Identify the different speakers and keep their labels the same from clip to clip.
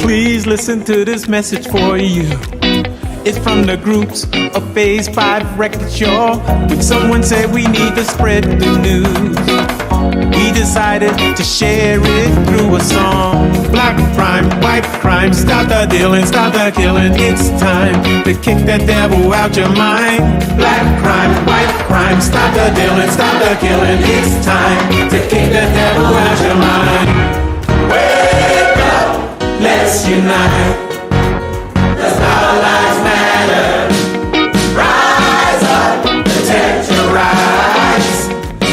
Speaker 1: Please listen to this message for you. It's from the groups of Phase 5 Record Show. When someone said we need to spread the news, we decided to share it through a song. Black crime, white crime, stop the dealing, stop the killing. It's time to kick that devil out your mind. Black crime, white crime, stop the dealing, stop the killing. It's time to kick the devil out your mind. Wake up, let's unite. 'Cause our lives matter. Rise up, protect your rights.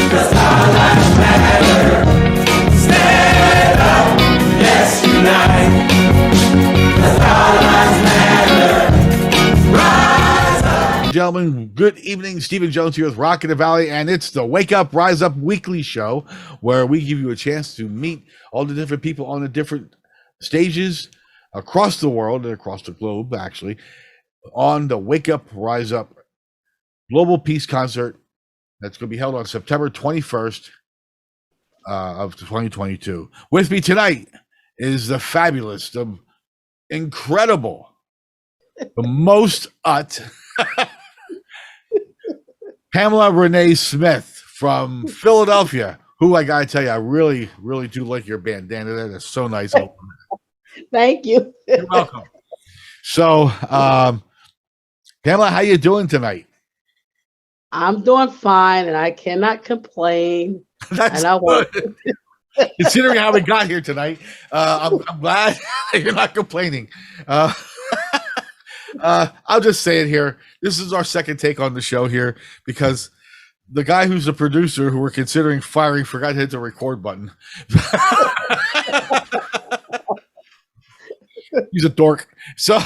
Speaker 1: 'Cause our lives matter. Stand up, let's unite. 'Cause our lives matter. Rise up.
Speaker 2: Gentlemen, good evening. Stephen Jones here with Rock in the Valley, and it's the Wake Up, Rise Up weekly show where we give you a chance to meet all the different people on the different stages across the world and across the globe, actually, on the Wake Up, Rise Up Global Peace Concert that's going to be held on September 21st of 2022. With me tonight is the fabulous, the incredible, the most Pamela Renee Smith from Philadelphia, who I got to tell you, I really, really do like your bandana. That is so nice.
Speaker 3: Thank you.
Speaker 2: You're welcome. So, Pamela, how you doing tonight?
Speaker 3: I'm doing fine, and I cannot complain.
Speaker 2: That's
Speaker 3: And I want
Speaker 2: good. Considering how we got here tonight, I'm glad you're not complaining. I'll just say it here. This is our second take on the show here because the guy who's the producer who we're considering firing forgot to hit the record button. He's a dork. So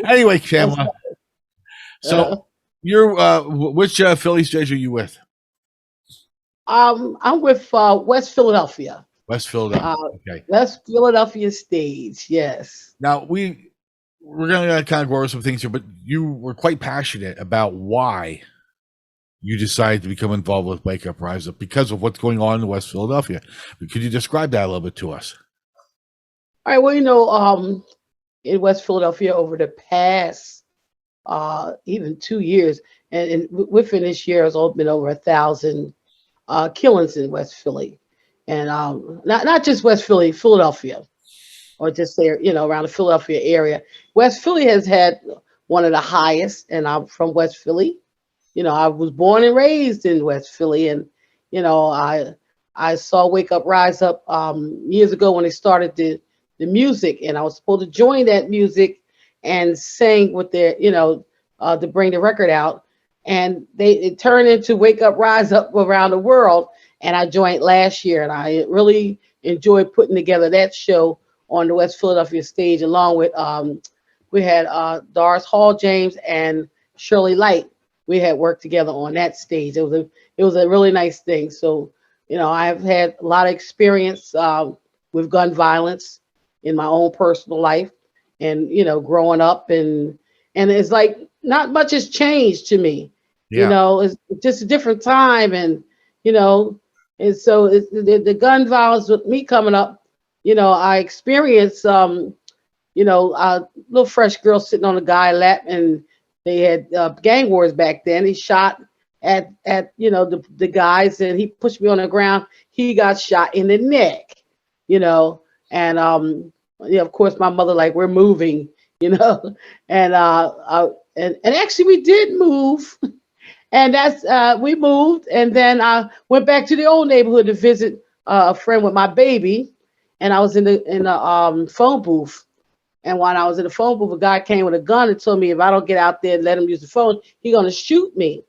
Speaker 2: anyway, Pamela. So you're which Philly stage are you with?
Speaker 3: I'm with West Philadelphia.
Speaker 2: West Philadelphia. Okay.
Speaker 3: West Philadelphia stage, yes.
Speaker 2: Now we're going to kind of go over some things here, but you were quite passionate about why you decided to become involved with Wake Up, Rise Up because of what's going on in West Philadelphia. Could you describe that a little bit to us?
Speaker 3: All right, well, in West Philadelphia over the past even 2 years, and within this year, has been over 1,000 killings in West Philly, and not just West Philly, Philadelphia, or just there, around the Philadelphia area. West Philly has had one of the highest, and I'm from West Philly. I was born and raised in West Philly, and I saw Wake Up, Rise Up years ago when they started the music, and I was supposed to join that music and sing with their, to bring the record out. And it turned into Wake Up, Rise Up around the world. And I joined last year, and I really enjoyed putting together that show on the West Philadelphia stage, along with we had Doris Hall James and Shirley Light. We had worked together on that stage. It was a really nice thing. So, I've had a lot of experience with gun violence in my own personal life, and growing up, and it's like not much has changed to me.
Speaker 2: Yeah.
Speaker 3: It's just a different time, and and so the gun violence with me coming up, I experienced a little fresh girl sitting on a guy's lap, and they had gang wars back then. He shot at the guys, and he pushed me on the ground. He got shot in the neck, and of course my mother, like, we're moving, and actually we did move, and that's we moved, and then I went back to the old neighborhood to visit a friend with my baby, and I was in the phone booth, and when I was in the phone booth, a guy came with a gun and told me if I don't get out there and let him use the phone, he's gonna shoot me,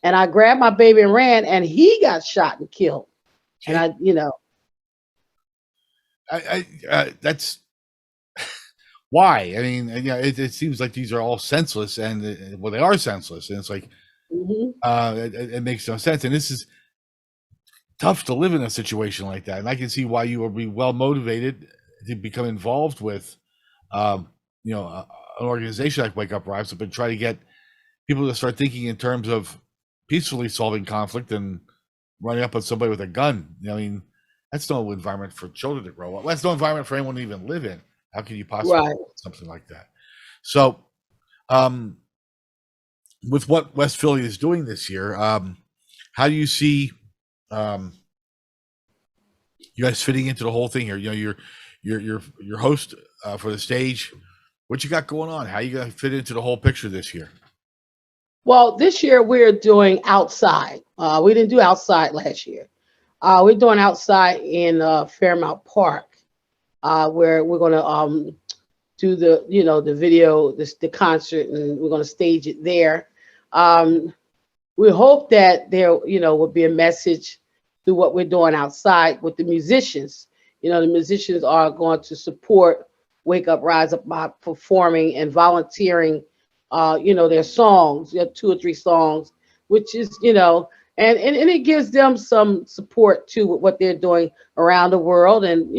Speaker 3: and I grabbed my baby and ran, and he got shot and killed, and
Speaker 2: that's why. I mean, it seems like these are all senseless, and they are senseless, and it's like it makes no sense. And this is tough to live in a situation like that. And I can see why you would be well motivated to become involved with, an organization like Wake Up, Rise Up, and try to get people to start thinking in terms of peacefully solving conflict and running up on somebody with a gun. I mean, that's no environment for children to grow up. That's no environment for anyone to even live in. How can you possibly
Speaker 3: Right.
Speaker 2: do something like that? So, with what West Philly is doing this year, how do you see you guys fitting into the whole thing here? You know, your host for the stage. What you got going on? How you gonna fit into the whole picture this year?
Speaker 3: Well, this year we're doing outside. We didn't do outside last year. We're doing outside in Fairmount Park, where we're going to do the video, the concert, and we're going to stage it there. We hope that there will be a message through what we're doing outside with the musicians. The musicians are going to support Wake Up, Rise Up by performing and volunteering. Their songs, 2 or 3 songs, which is and it gives them some support too with what they're doing around the world, and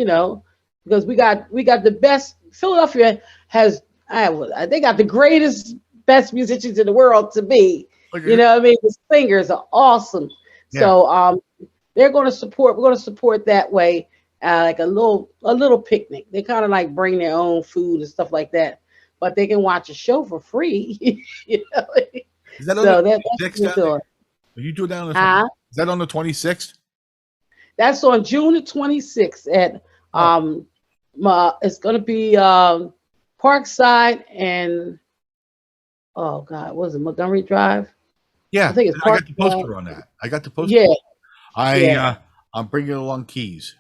Speaker 3: because we got the best. Philadelphia has they got the greatest, best musicians in the world to me.
Speaker 2: Okay.
Speaker 3: The singers are awesome.
Speaker 2: Yeah.
Speaker 3: So we're going to support that way, like a little picnic. They kind of like bring their own food and stuff like that, but they can watch a show for free.
Speaker 2: Is that on
Speaker 3: So
Speaker 2: the
Speaker 3: that's
Speaker 2: 26th?
Speaker 3: what we're doing.
Speaker 2: Are you doing that on the
Speaker 3: Huh?
Speaker 2: Is that on the 26th?
Speaker 3: That's on June the 26th at it's going to be Parkside and oh God, what was it, Montgomery Drive?
Speaker 2: Yeah,
Speaker 3: I think it's
Speaker 2: I got the
Speaker 3: Parkside.
Speaker 2: poster on that. I got the poster.
Speaker 3: Yeah. Yeah.
Speaker 2: I'm bringing along keys.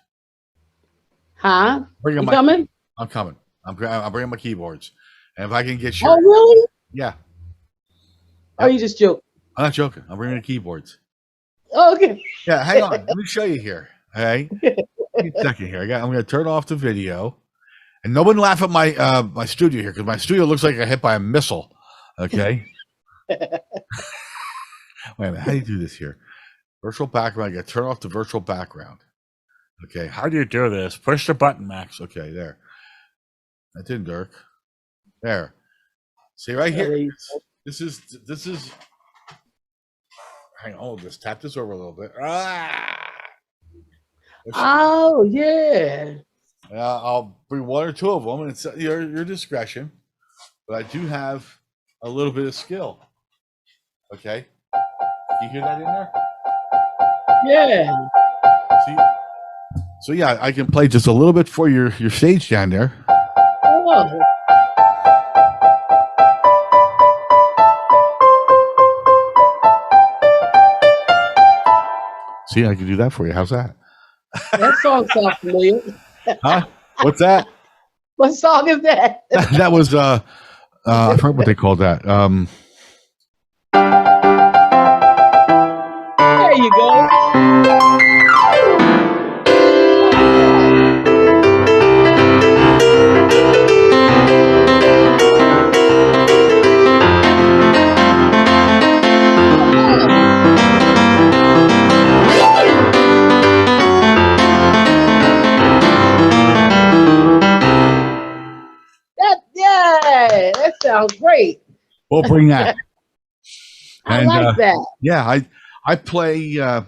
Speaker 3: Huh?
Speaker 2: Bringing
Speaker 3: You coming?
Speaker 2: I'm coming. I'm bringing my keyboards, and if I can get your
Speaker 3: Oh, really?
Speaker 2: yeah,
Speaker 3: Or are you just joking?
Speaker 2: I'm not joking. I'm bringing the keyboards.
Speaker 3: Okay.
Speaker 2: Yeah, hang on. Let me show you here. All right, give me a second here. I'm going to turn off the video, and no one laugh at my my studio here because my studio looks like I hit by a missile. Okay. Wait a minute. How do you do this here? Virtual background. I got to turn off the virtual background. Okay. How do you do this? Push the button, Max. Okay, there. That didn't work. There. See right here. This is. Hang on. Just tap this over a little bit.
Speaker 3: Oh yeah.
Speaker 2: I'll bring 1 or 2 of them, and it's your discretion. But I do have a little bit of skill. Okay. You hear that in there?
Speaker 3: Yeah.
Speaker 2: See? So yeah, I can play just a little bit for your stage down there.
Speaker 3: Oh.
Speaker 2: See, I can do that for you. How's that?
Speaker 3: That song sounds familiar.
Speaker 2: Huh? What's that?
Speaker 3: What song is that?
Speaker 2: That was I forgot what they called that.
Speaker 3: There you go. That sounds great.
Speaker 2: We'll bring that.
Speaker 3: I like that.
Speaker 2: Yeah, I play. I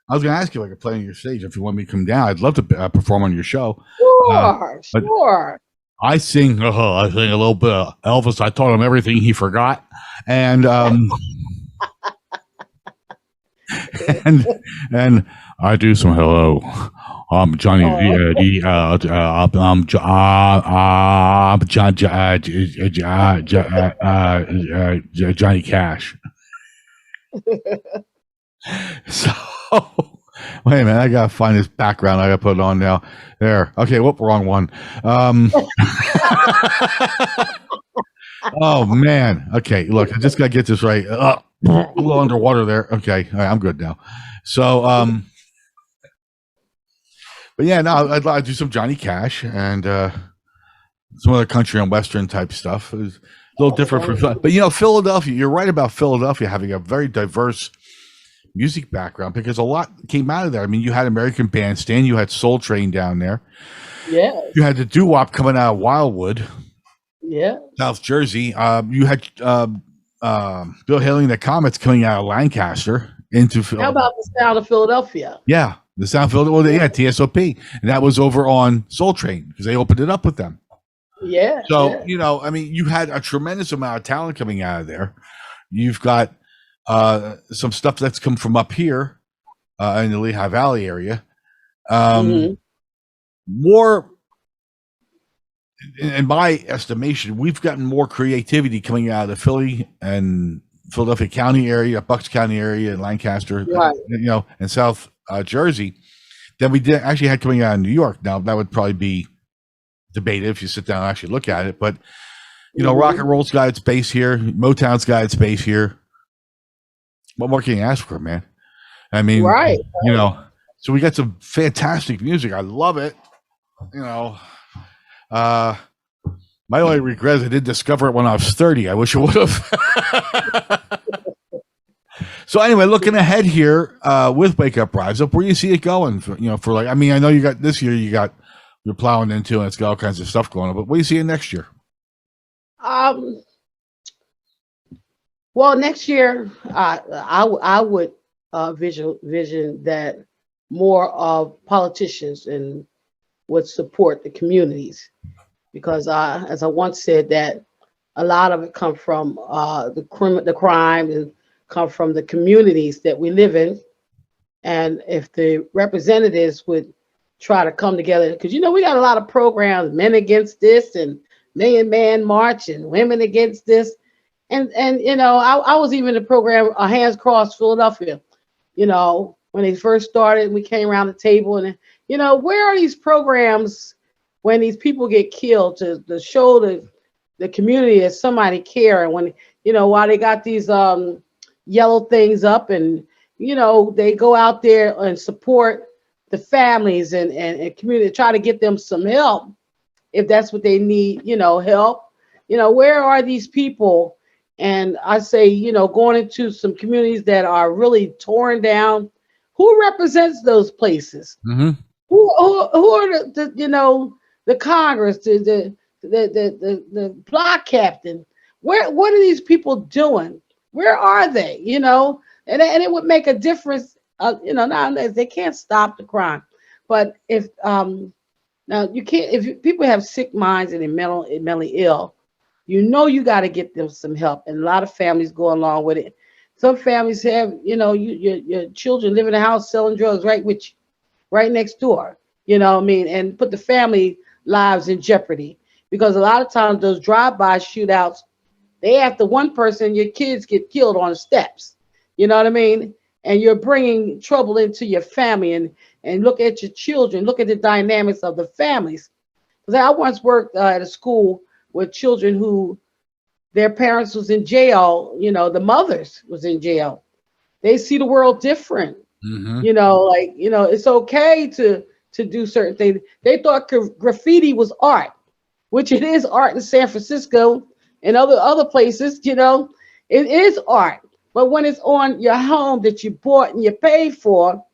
Speaker 2: was going to ask you if I could play on your stage if you want me to come down. I'd love to perform on your show.
Speaker 3: Sure.
Speaker 2: I sing. I sing a little bit of Elvis. I taught him everything he forgot, and and I do some hello. I'm Johnny. I'm Johnny Cash. So wait a minute, I gotta find this background. I gotta put it on now. There. Okay. Whoop, wrong one. Oh man. Okay. Look, I just gotta get this right. A little underwater there. Okay. All right, I'm good now. So but yeah, no, I'd like to do some Johnny Cash and some other country and western type stuff. It's a little different from, but Philadelphia. You're right about Philadelphia having a very diverse music background because a lot came out of there. I mean, you had American Bandstand, you had Soul Train down there.
Speaker 3: Yeah.
Speaker 2: You had the doo-wop coming out of Wildwood.
Speaker 3: Yeah.
Speaker 2: South Jersey. You had Bill Haley and the Comets coming out of Lancaster into Philadelphia.
Speaker 3: How about the sound of Philadelphia?
Speaker 2: Yeah. The Sound Philadelphia, TSOP. And that was over on Soul Train because they opened it up with them.
Speaker 3: Yeah,
Speaker 2: So,
Speaker 3: yeah.
Speaker 2: I mean, you had a tremendous amount of talent coming out of there. You've got some stuff that's come from up here in the Lehigh Valley area.
Speaker 3: Hmm.
Speaker 2: More, in my estimation, we've gotten more creativity coming out of the Philly and Philadelphia County area, Bucks County area, and Lancaster,
Speaker 3: Right.
Speaker 2: and South Jersey than we did actually had coming out of New York. Now, that would probably be debated if you sit down and actually look at it. But, rock
Speaker 3: Hmm.
Speaker 2: and roll's got its base here. Motown's got its base here. What more can you ask for, man? I mean,
Speaker 3: Right.
Speaker 2: so we got some fantastic music. I love it. Uh, my only regret is I didn't discover it when I was 30. I wish I would have. So anyway, looking ahead here with Wake Up Rise Up, where do you see it going? For like, I mean, I know you got this year, you're plowing into, and it's got all kinds of stuff going on. But what do you see in next year?
Speaker 3: Um. Well, next year, I would vision that more of politicians and would support the communities because, as I once said, that a lot of it come from the crime and come from the communities that we live in. And if the representatives would try to come together, because we got a lot of programs, Men Against This and Million Man March and Women Against This, and I was even in the program Hands Cross Philadelphia. When they first started, we came around the table and where are these programs when these people get killed to show the community that somebody care, and when while they got these yellow things up, and they go out there and support the families and community, try to get them some help if that's what they need, help. Where are these people? And I say, going into some communities that are really torn down, who represents those places?
Speaker 2: Mm-hmm.
Speaker 3: Who are the Congress, the block captain? What are these people doing? Where are they? And it would make a difference. Nowadays they can't stop the crime, but if now you can't, if people have sick minds and they're mentally ill, you got to get them some help, and a lot of families go along with it. Some families have your children live in the house selling drugs right with you, right next door. What I mean, and put the family lives in jeopardy because a lot of times those drive-by shootouts, they after one person, your kids get killed on the steps. You know what I mean? And you're bringing trouble into your family, and look at your children, look at the dynamics of the families. Because I once worked at a school with children who their parents was in jail. The mothers was in jail. They see the world different.
Speaker 2: Mm-hmm.
Speaker 3: It's okay to do certain things. They thought graffiti was art, which it is art in San Francisco and other places. It is art. But when it's on your home that you bought and you paid for,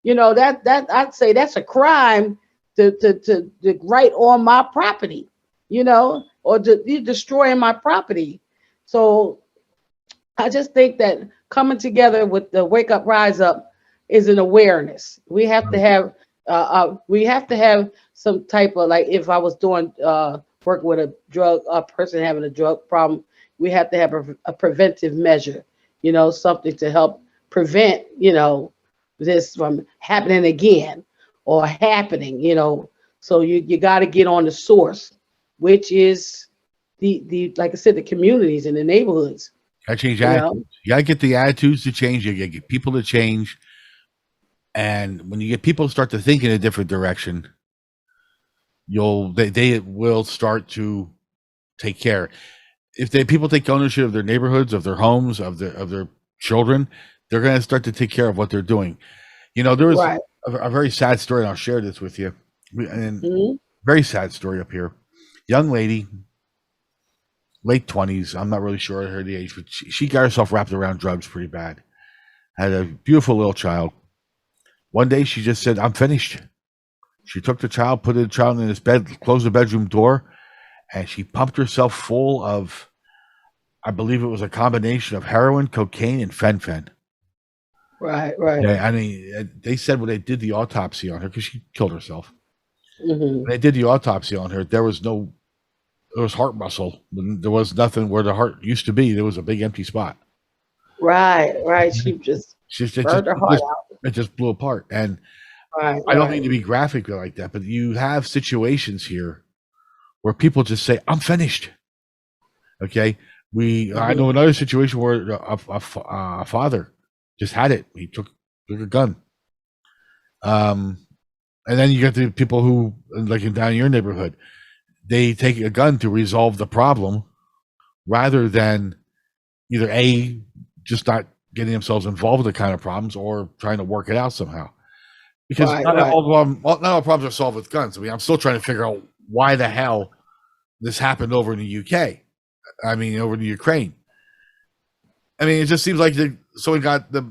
Speaker 3: that I'd say that's a crime to write on my property, or to you destroying my property. So I just think that coming together with the Wake Up Rise Up is an awareness. We have to have some type of, like, if I was doing working with a person having a drug problem, we have to have a preventive measure, something to help prevent, this from happening again or happening, So you got to get on the source, which is the like I said, the communities and the neighborhoods.
Speaker 2: Got to change
Speaker 3: You know,
Speaker 2: attitudes. You got to get the attitudes to change. You got to get people to change. And when you get people to start to think in a different direction, they will start to take care. If people take ownership of their neighborhoods, of their homes, of their children, they're going to start to take care of what they're doing. There was
Speaker 3: right?
Speaker 2: a very sad story, and I'll share this with you. And
Speaker 3: Hmm.
Speaker 2: very sad story up here. Young lady, late 20s. I'm not really sure her the age, but she got herself wrapped around drugs pretty bad. Had a beautiful little child. One day she just said, "I'm finished." She took the child, put the child in his bed, closed the bedroom door, and she pumped herself full of, I believe it was a combination of heroin, cocaine, and fen-phen.
Speaker 3: Right, right.
Speaker 2: Yeah, I mean, they said when they did the autopsy on her, because she killed herself,
Speaker 3: Hmm.
Speaker 2: when they did the autopsy on her, there was no there was heart muscle. There was nothing where the heart used to be. There was a big empty spot.
Speaker 3: Right. She just burned her heart out.
Speaker 2: It just blew apart. And
Speaker 3: Right.
Speaker 2: I don't mean to be graphic like that, but you have situations here where people just say, "I'm finished." Okay, I know another situation where a father just had it. He took a gun. And then you get the people who, like down in your neighborhood, they take a gun to resolve the problem rather than either just not getting themselves involved in the kind of problems or trying to work it out somehow. Because not all problems are solved with guns. I mean, I'm still trying to figure out why the hell this happened over in the UK. I mean, over in the Ukraine. I mean, it just seems like someone got their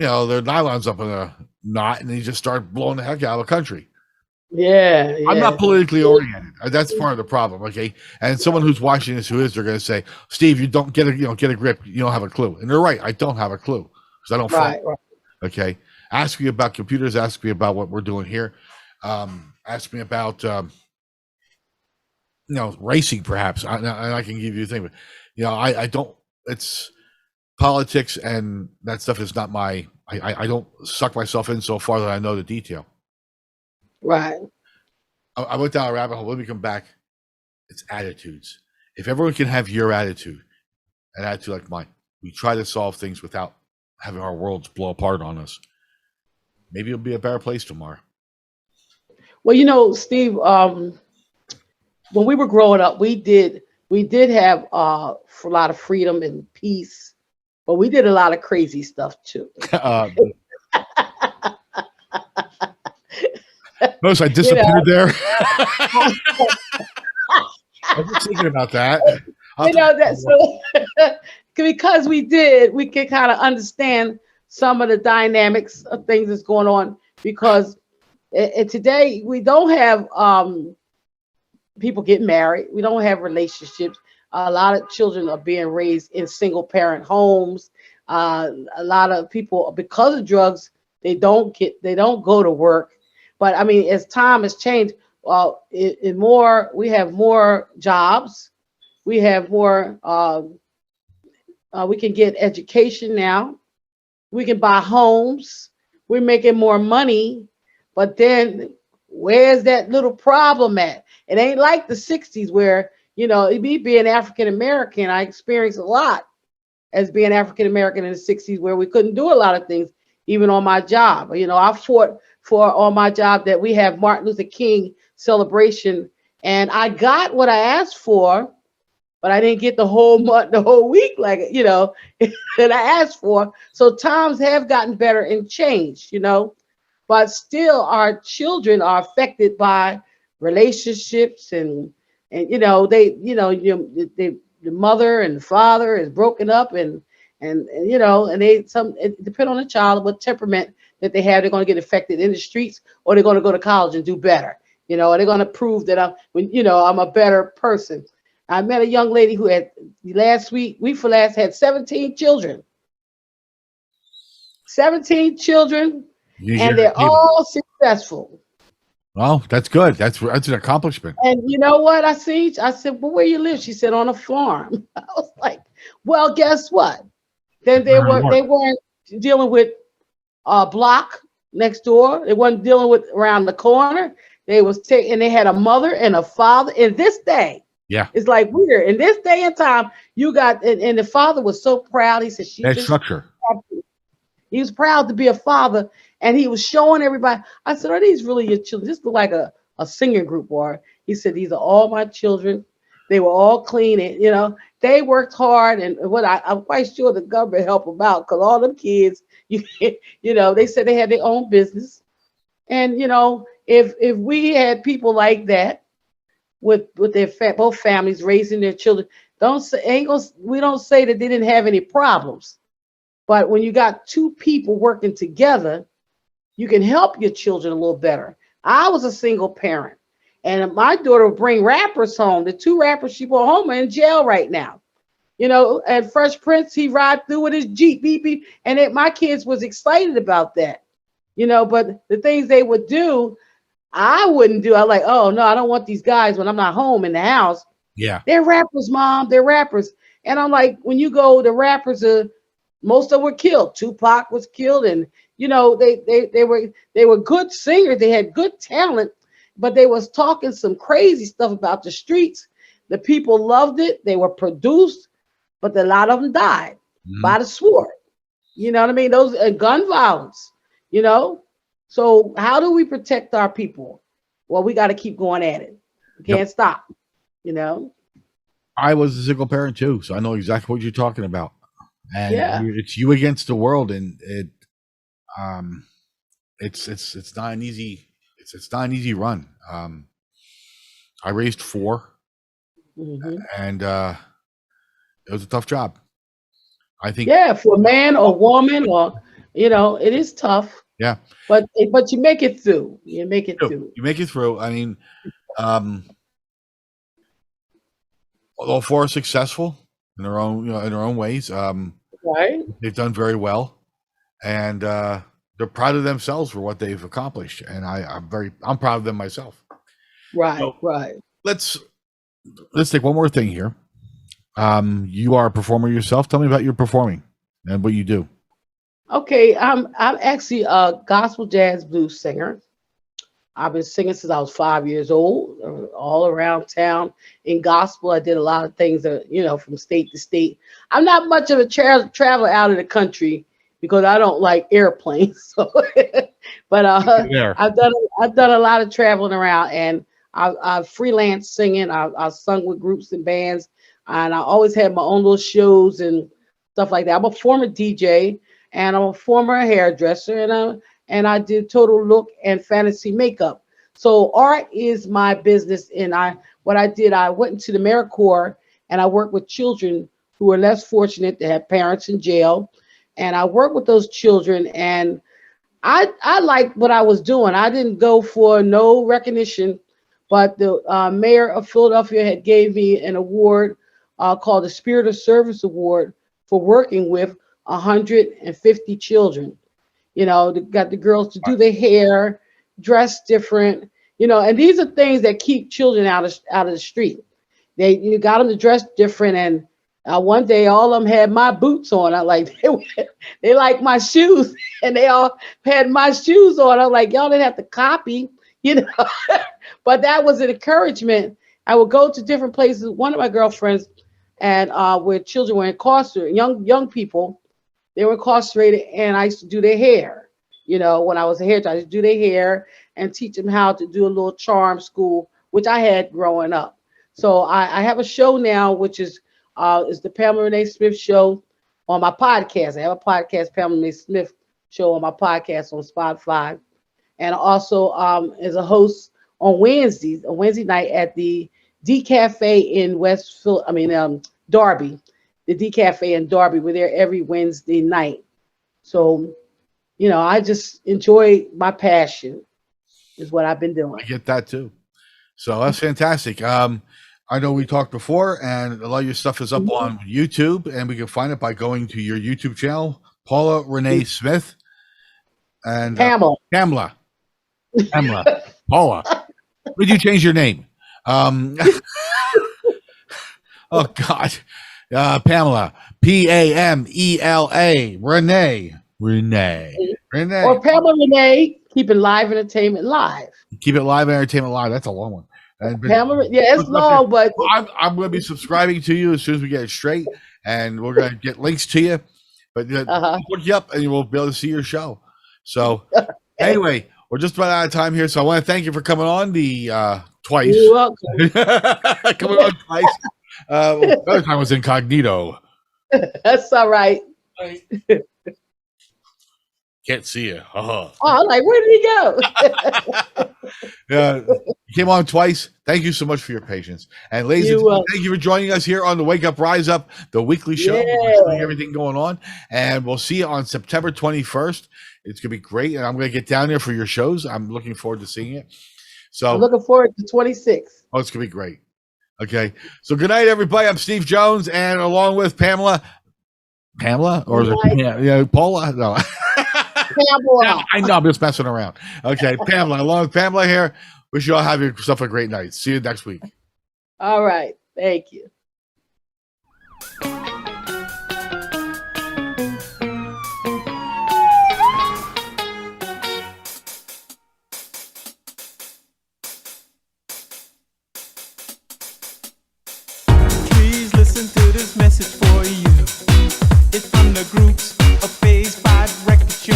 Speaker 2: nylons up in a knot and they just start blowing the heck out of the country.
Speaker 3: Yeah.
Speaker 2: I'm not politically oriented. That's part of the problem. Okay, and someone who's watching this they're going to say, "Steve, you don't get a grip. You don't have a clue." And they're right. I don't have a clue because I don't. Right. Okay. Ask me about computers. Ask me about what we're doing here. Ask me about racing, perhaps. I can give you a thing, but I don't. It's politics, and that stuff is not my. I don't suck myself in so far that I know the detail.
Speaker 3: Right.
Speaker 2: I went down a rabbit hole. Let me come back. It's attitudes. If everyone can have your attitude, an attitude like mine, we try to solve things without having our worlds blow apart on us. Maybe it'll be a better place tomorrow.
Speaker 3: Well, Steve, when we were growing up, we did have a lot of freedom and peace, but we did a lot of crazy stuff too.
Speaker 2: Notice I disappeared there. I was thinking about that.
Speaker 3: Because we can kind of understand some of the dynamics of things that's going on. Because today we don't have people get married. We don't have relationships. A lot of children are being raised in single parent homes. A lot of people, because of drugs, they don't go to work. But I mean, as time has changed, we have more jobs. We have more. We can get education now. We can buy homes. We're making more money. But then, where's that little problem at? It ain't like the '60s where me being African American, I experienced a lot as being African American in the '60s where we couldn't do a lot of things, even on my job. I fought for on my job that we have Martin Luther King celebration, and I got what I asked for, but I didn't get the whole month, the whole week, that I asked for. So times have gotten better and changed, but still our children are affected by relationships and the mother and the father is broken up and it depends on the child what temperament that they have. They're going to get affected in the streets, or they're going to go to college and do better. Or they're going to prove that I'm a better person. I met a young lady who had had 17 children. 17 children, and they're all successful.
Speaker 2: Well, that's good. That's an accomplishment.
Speaker 3: And you know what I said, well, where you live? She said, on a farm. I was like, well, guess what? Then they weren't dealing with a block next door. They weren't dealing with around the corner. They had a mother and a father in this day.
Speaker 2: Yeah.
Speaker 3: It's like weird. In this day and time, you got, and the father was so proud. He said,
Speaker 2: structure.
Speaker 3: He was proud to be a father, and he was showing everybody. I said, are these really your children? This look like a singing group, or he said, these are all my children. They were all clean, and they worked hard, and I'm quite sure the government helped them out, because all them kids, they said they had their own business, and if we had people like that with their both families raising their children, we don't say that they didn't have any problems, but when you got two people working together, you can help your children a little better. I was a single parent. And my daughter would bring rappers home. The two rappers she brought home are in jail right now. And Fresh Prince, he ride through with his Jeep, beep, beep. And my kids was excited about that. But the things they would do, I wouldn't do. I'm like, oh no, I don't want these guys when I'm not home in the house.
Speaker 2: Yeah.
Speaker 3: They're rappers, mom. They're rappers. And I'm like, when you go, the rappers are most of them were killed. Tupac was killed, and they were good singers. They had good talent, but they was talking some crazy stuff about the streets. The people loved it. They were produced, but a lot of them died
Speaker 2: Mhm.
Speaker 3: by the sword. You know what I mean? Those gun violence. You know. So how do we protect our people? Well, we got to keep going at it. We
Speaker 2: Yep.
Speaker 3: can't stop. You know.
Speaker 2: I was a single parent too, so I know exactly what you're talking about. And
Speaker 3: Yeah.
Speaker 2: it's you against the world, and um, it's not an easy it's not an easy run. I raised 4,
Speaker 3: Hmm.
Speaker 2: and it was a tough job. I think,
Speaker 3: Yeah, for a man or woman, or it is tough,
Speaker 2: yeah,
Speaker 3: but you make it through. You make it through.
Speaker 2: you make it through. I mean, um, all 4 are successful in their own, in their own ways.
Speaker 3: Right,
Speaker 2: They've done very well, and they're proud of themselves for what they've accomplished, and I'm proud of them myself.
Speaker 3: right,
Speaker 2: So
Speaker 3: right.
Speaker 2: let's take one more thing here. You are a performer yourself. Tell me about your performing and what you do.
Speaker 3: Okay, I'm actually a gospel jazz blues singer. I've been singing since I was 5 years old, all around town in gospel. I did a lot of things, from state to state. I'm not much of a traveler out of the country because I don't like airplanes. So, but
Speaker 2: There.
Speaker 3: I've done a lot of traveling around, and I've freelance singing. I've sung with groups and bands, and I always had my own little shows and stuff like that. I'm a former DJ, and I'm a former hairdresser, and I did total look and fantasy makeup. So art is my business, and what I did, I went into the AmeriCorps and I worked with children who were less fortunate to have parents in jail, and I worked with those children, and I liked what I was doing. I didn't go for no recognition, but the mayor of Philadelphia had gave me an award called the Spirit of Service Award for working with 150 children. Got the girls to do their hair, dress different, and these are things that keep children out of the street. You got them to dress different, and one day all of them had my boots on. I like they like my shoes, and they all had my shoes on. I'm like, y'all didn't have to copy, you know. But that was an encouragement. I would go to different places. One of my girlfriends, and where children were incarcerated, young people, they were incarcerated, and I used to do their hair. When I was a hairdresser, I used to do their hair and teach them how to do a little charm school, which I had growing up. So I have a show now, which is the Pamela Renee Smith show on my podcast. I have a podcast, Pamela Renee Smith show on my podcast on Spotify, and also as a host on Wednesday night at the D Cafe in Darby, the D Cafe in Darby. We're there every Wednesday night. So, I just enjoy my passion is what I've been doing.
Speaker 2: I get that too. So that's fantastic. I know we talked before, and a lot of your stuff is up on YouTube, and we can find it by going to your YouTube channel, Paula Renee Smith, and Pamela, Paula. Would you change your name? Oh God, Pamela, Pamela, Renee.
Speaker 3: Or Pamela Renee, keeping live entertainment live.
Speaker 2: Keep it live, entertainment live. That's a long one.
Speaker 3: Pamela, yeah, it's long, but
Speaker 2: I'm going to be subscribing to you as soon as we get it straight, and we're going to get links to you. But look you up, and you will be able to see your show. So anyway, we're just about out of time here. So I want to thank you for coming on twice.
Speaker 3: You're welcome.
Speaker 2: Coming on twice. The other time was incognito.
Speaker 3: That's all right.
Speaker 2: Can't see you.
Speaker 3: Oh, I'm like, where did he go?
Speaker 2: Yeah, you came on twice. Thank you so much for your patience. And ladies and gentlemen, thank you for joining us here on the Wake Up, Rise Up, the weekly show.
Speaker 3: Yeah.
Speaker 2: Everything going on. And we'll see you on September 21st. It's going to be great. And I'm going to get down there for your shows. I'm looking forward to seeing it. So
Speaker 3: I'm looking forward to 26.
Speaker 2: Oh, it's going to be great. Okay. So good night, everybody. I'm Steve Jones, and along with Pamela. Pamela? Or is it Paula? No.
Speaker 3: Pamela.
Speaker 2: I know, I'm just messing around. Okay, Pamela, along with Pamela here, wish you all have yourself a great night. See you next week.
Speaker 3: All right. Thank you.
Speaker 1: Please listen to this message for you. It's from the groups of Phase 5 Record Show.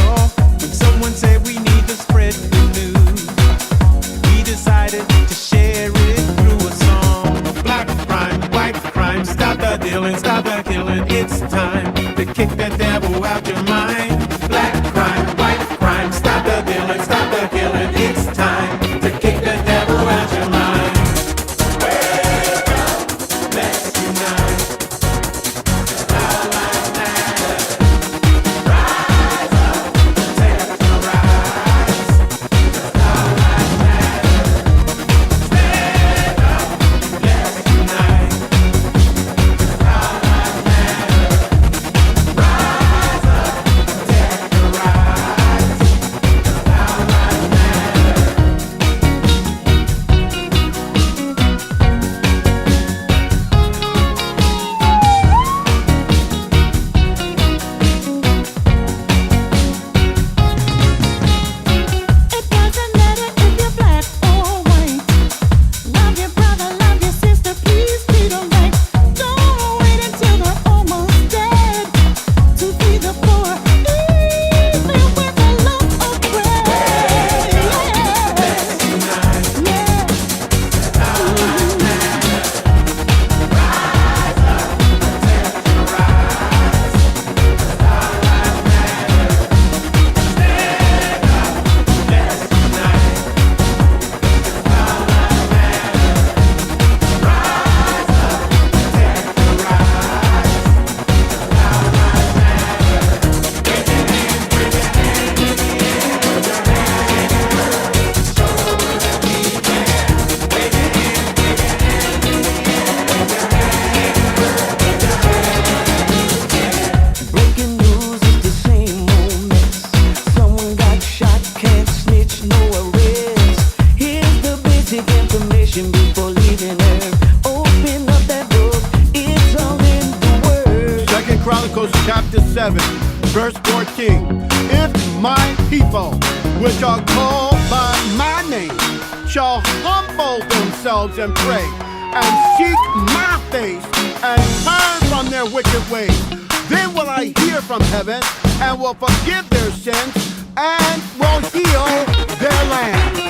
Speaker 1: When someone said we need to spread the news, we decided to share it through a song. Black crime, white crime, stop the dealing, stop the killing. It's time to kick the devil out your mind. Black crime, white crime, stop the dealing, stop the killing. It's time to kick the devil out your mind. Let's unite. Our lives matter. Rise up, terrorize. Our lives matter. Stand up, let's unite. Our lives matter. Rise up, terrorize. Our lives matter.
Speaker 4: It doesn't matter if you're black or white. Love your brother, love your sister, please treat 'em right. Don't wait until they're almost dead to feed the poor, even with a loaf of bread.
Speaker 1: Let's unite.
Speaker 4: Yeah.
Speaker 1: Our lives matter. Rise up, terrorize. Our lives matter. Stand up, let's unite. Our lives matter. Rise up, terrorize. Our lives matter. Wave your hand, wave your hand in the air. Put your hand in the world. Show the world that we care. Wave your hand, wave your hand in the air. Wave your hand in the world. Put your hand that we care.
Speaker 5: Breaking news is the same old mess. Someone got shot, can't snitch, no arrest. Here's the basic information before leaving Earth. Open up that book, it's all in the word.
Speaker 6: Second Chronicles chapter 7, verse 14. If my people, which are called by my name, shall humble themselves and pray, and seek my face, and turn from their wicked ways, then will I hear from heaven, and will forgive their sins, and will heal their land.